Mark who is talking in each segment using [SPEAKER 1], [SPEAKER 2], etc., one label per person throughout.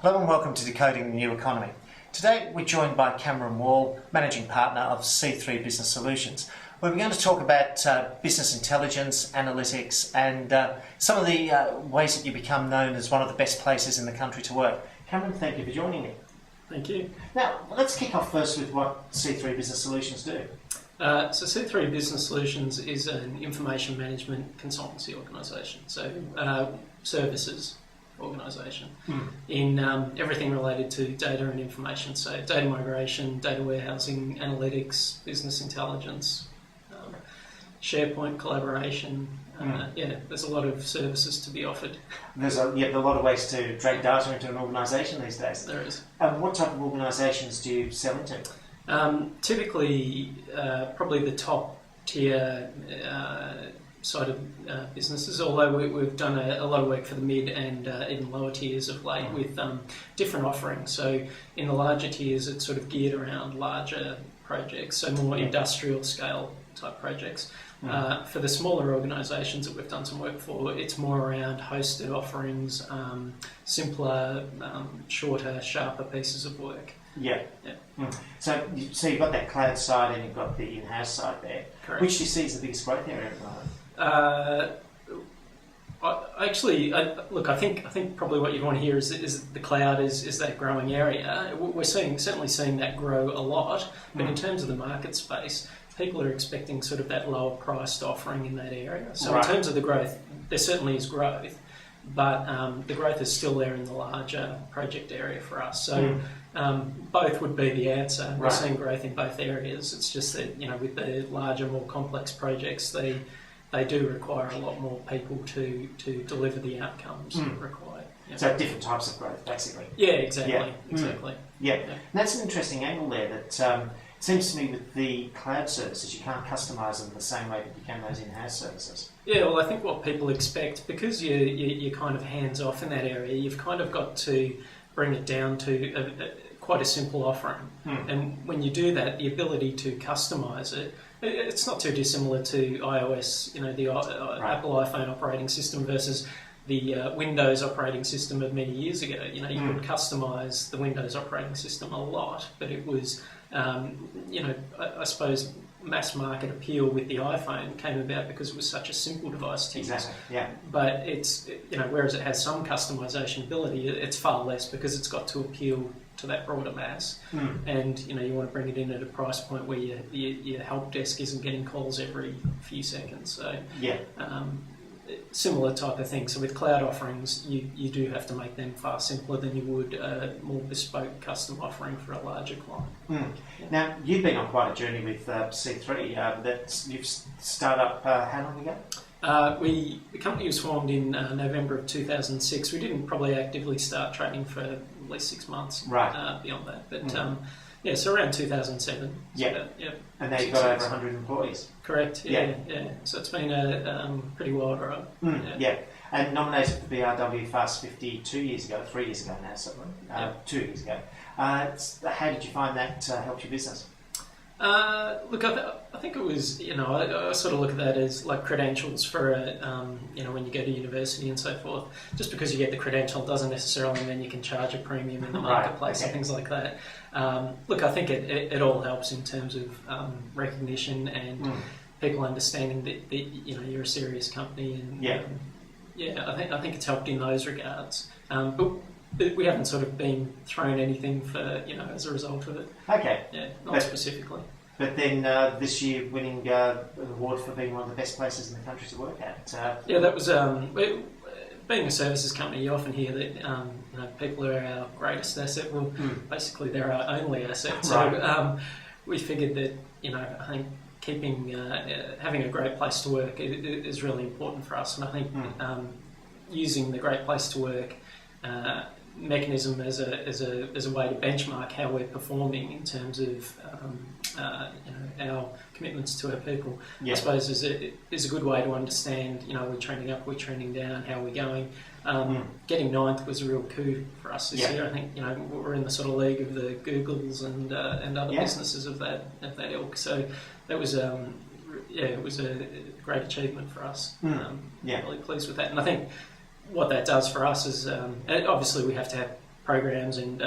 [SPEAKER 1] Hello and welcome to Decoding the New Economy. Today we're joined by Cameron Wall, Managing Partner of C3 Business Solutions. We're going to talk about business intelligence, analytics and some of the ways that you become known as one of the best places in the country to work. Cameron, thank you for joining me.
[SPEAKER 2] Thank you.
[SPEAKER 1] Now, let's kick off first with what C3 Business Solutions do.
[SPEAKER 2] So C3 Business Solutions is an information management consultancy organisation, so services organisation in everything related to data and information, so data migration, data warehousing, analytics, business intelligence, SharePoint collaboration. There's a lot of services to be offered.
[SPEAKER 1] There's a lot of ways to drag data into an organisation these days.
[SPEAKER 2] There is.
[SPEAKER 1] And what type of organisations do you sell into?
[SPEAKER 2] Typically, probably the top tier side of businesses, although we've done a lot of work for the mid and even lower tiers of late with different offerings. So in the larger tiers, it's sort of geared around larger projects, so more industrial scale type projects. For the smaller organisations that we've done some work for, it's more around hosted offerings, simpler, shorter, sharper pieces of work.
[SPEAKER 1] Yeah. So you've got that cloud side and you've got the in-house side there.
[SPEAKER 2] Correct.
[SPEAKER 1] Which do you see as the biggest growth area at the moment?
[SPEAKER 2] I think probably what you want to hear is the cloud is that growing area. We're certainly seeing that grow a lot, but in terms of the market space, people are expecting sort of that lower priced offering in that area. So in terms of the growth, there certainly is growth, but the growth is still there in the larger project area for us. So both would be the answer. We're seeing growth in both areas. It's just that, with the larger, more complex projects, they do require a lot more people to deliver the outcomes required. Yeah.
[SPEAKER 1] So different types of growth, basically.
[SPEAKER 2] Yeah, exactly. Exactly.
[SPEAKER 1] And that's an interesting angle there. That it seems to me with the cloud services, you can't customise them the same way that you can those in-house services.
[SPEAKER 2] Yeah, well, I think what people expect, because you're kind of hands-off in that area, you've kind of got to bring it down to quite a simple offering. And when you do that, the ability to customise it, it's not too dissimilar to iOS, the Apple iPhone operating system versus the Windows operating system of many years ago. You could customise the Windows operating system a lot, but it was, I suppose mass market appeal with the iPhone came about because it was such a simple device to use.
[SPEAKER 1] Exactly, yeah.
[SPEAKER 2] But it's, whereas it has some customisation ability, it's far less because it's got to appeal to that broader mass. And, you want to bring it in at a price point where your help desk isn't getting calls every few seconds. So, similar type of thing. So with cloud offerings, you do have to make them far simpler than you would a more bespoke custom offering for a larger client.
[SPEAKER 1] Now, you've been on quite a journey with C3 that you've started up how long ago?
[SPEAKER 2] The company was formed in November of 2006. We didn't probably actively start trading for at least 6 months beyond that. But so around 2007.
[SPEAKER 1] And now you've got over 100 employees.
[SPEAKER 2] Correct. Yeah. So it's been a pretty wild ride.
[SPEAKER 1] And nominated for BRW Fast 50 3 years ago now, something. 2 years ago. How did you find that helped your business?
[SPEAKER 2] Look, I think it was, I sort of look at that as like credentials for, when you go to university and so forth. Just because you get the credential doesn't necessarily mean you can charge a premium in the marketplace and things like that. Look, I think it all helps in terms of recognition and people understanding that you're a serious company. And I think it's helped in those regards. But we haven't sort of been thrown anything for, as a result of it.
[SPEAKER 1] Okay.
[SPEAKER 2] Yeah, not specifically.
[SPEAKER 1] But then this year winning an award for being one of the best places in the country to work at.
[SPEAKER 2] That was, being a services company, you often hear that, people are our greatest asset. Well, basically they're our only asset. So we figured that, I think having a great place to work is really important for us. And I think using the great place to work mechanism as a way to benchmark how we're performing in terms of our commitments to our people, I suppose is a good way to understand, we're trending up, we're trending down, how we're going. Getting ninth was a real coup for us this year. I think we're in the sort of league of the Googles and other businesses of that ilk. So that was it was a great achievement for us. Really pleased with that, and I think what that does for us is obviously we have to have programs and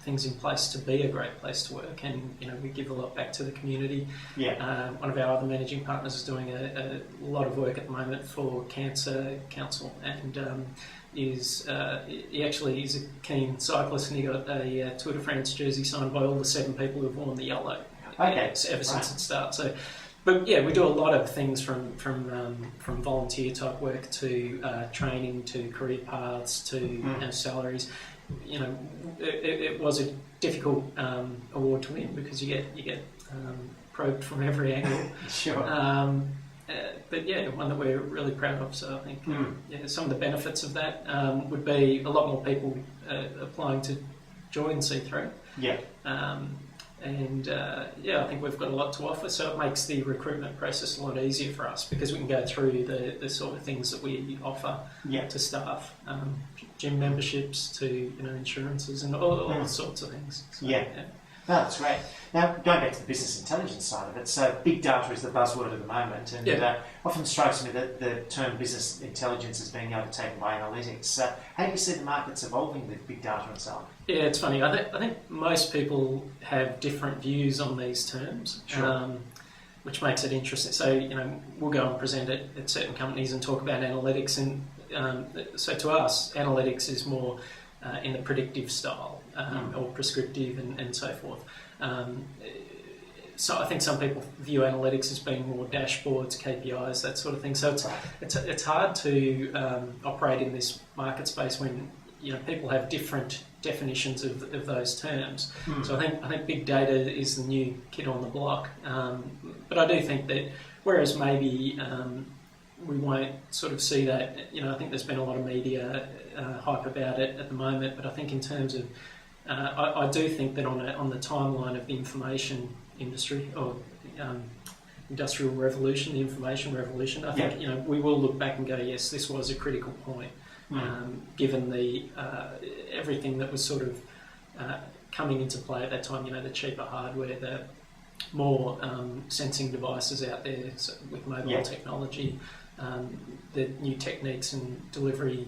[SPEAKER 2] things in place to be a great place to work, and we give a lot back to the community. One of our other managing partners is doing a lot of work at the moment for Cancer Council, and he actually is a keen cyclist, and he got a Tour de France jersey signed by all the 7 people who've worn the yellow ever since it started. So, but yeah, we do a lot of things from volunteer type work to training to career paths to salaries. It was a difficult award to win because you get probed from every angle.
[SPEAKER 1] Sure.
[SPEAKER 2] But yeah, one that we're really proud of. So I think some of the benefits of that would be a lot more people applying to join C3.
[SPEAKER 1] Yeah.
[SPEAKER 2] I think we've got a lot to offer, so it makes the recruitment process a lot easier for us because we can go through the sort of things that we offer to staff, gym memberships to insurances and all sorts of things. So,
[SPEAKER 1] No, that's great. Now, going back to the business intelligence side of it, so big data is the buzzword at the moment, and often strikes me that the term business intelligence is being overtaken by analytics. How do you see the markets evolving with big data and so on?
[SPEAKER 2] Yeah, it's funny. I think most people have different views on these terms, which makes it interesting. So, we'll go and present at certain companies and talk about analytics, and so to us, analytics is more in the predictive style or prescriptive and so forth. So I think some people view analytics as being more dashboards, KPIs, that sort of thing. So it's hard to operate in this market space when people have different definitions of those terms. So I think big data is the new kid on the block. But I do think that whereas maybe we won't sort of see that, I think there's been a lot of media hype about it at the moment, but I think in terms of I do think that on the timeline of the information industry or industrial revolution, the information revolution, I think we will look back and go, yes, this was a critical point, given the everything that was sort of coming into play at that time. The cheaper hardware, the more sensing devices out there with mobile technology, the new techniques and delivery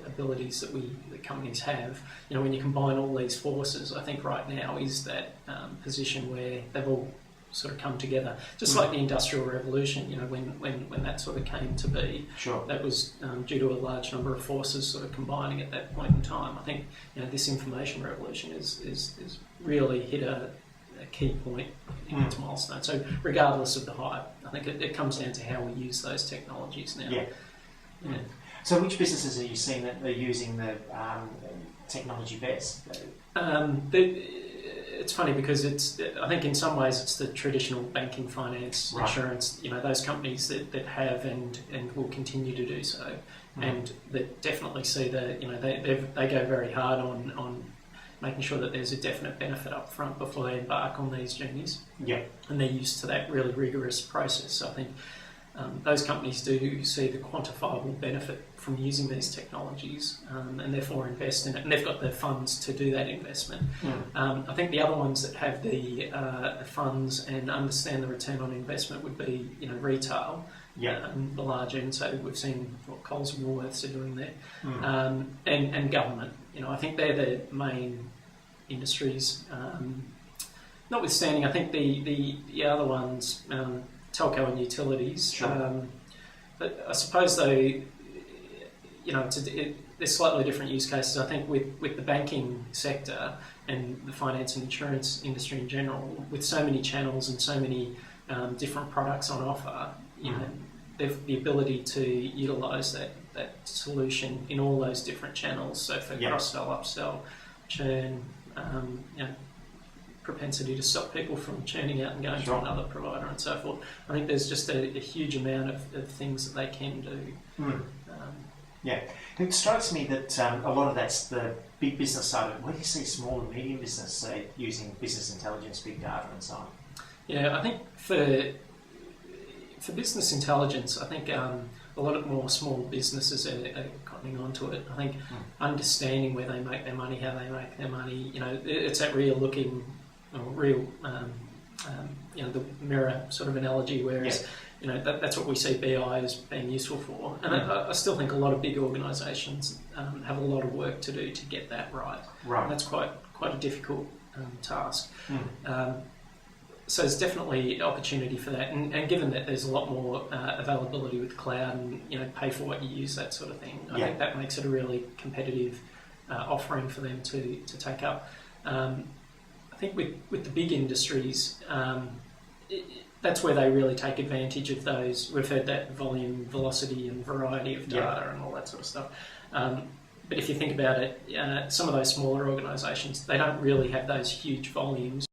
[SPEAKER 2] abilities that the companies have. When you combine all these forces, I think right now is that position where they've all sort of come together, just like the Industrial Revolution. When that sort of came to be, that was due to a large number of forces sort of combining at that point in time. I think this information revolution is really hit a key point in its milestone. So regardless of the hype, I think it comes down to how we use those technologies now.
[SPEAKER 1] So which businesses are you seeing that are using the technology best?
[SPEAKER 2] It's funny because I think in some ways it's the traditional banking, finance, insurance, those companies that have and will continue to do so, and that definitely see they go very hard on making sure that there's a definite benefit up front before they embark on these journeys. And they're used to that really rigorous process. So I think those companies do see the quantifiable benefit from using these technologies, and therefore invest in it, and they've got the funds to do that investment. I think the other ones that have the funds and understand the return on investment would be retail, the large end. So we've seen what Coles and Woolworths are doing there, and government. I think they're the main industries. Notwithstanding, I think the other ones, telco and utilities. But I suppose though, there's slightly different use cases. I think with the banking sector and the finance and insurance industry in general, with so many channels and so many different products on offer, they've the ability to utilise that solution in all those different channels. So for cross-sell, upsell, churn, propensity to stop people from churning out and going to another provider and so forth. I think there's just a huge amount of things that they can do.
[SPEAKER 1] It strikes me that a lot of that's the big business side of it. Where do you see small and medium business using business intelligence, big data and so on?
[SPEAKER 2] I think for business intelligence, I think a lot of more small businesses are cottoning onto it. I think understanding where they make their money, how they make their money, it's that the mirror sort of analogy, whereas that's what we see BI as being useful for. And I still think a lot of big organisations have a lot of work to do to get that right. And that's quite a difficult task. So there's definitely opportunity for that, and given that there's a lot more availability with cloud and pay for what you use, that sort of thing, I think that makes it a really competitive offering for them to take up. I think with the big industries, that's where they really take advantage of those. We've heard that volume, velocity, and variety of data and all that sort of stuff. But if you think about it, some of those smaller organisations, they don't really have those huge volumes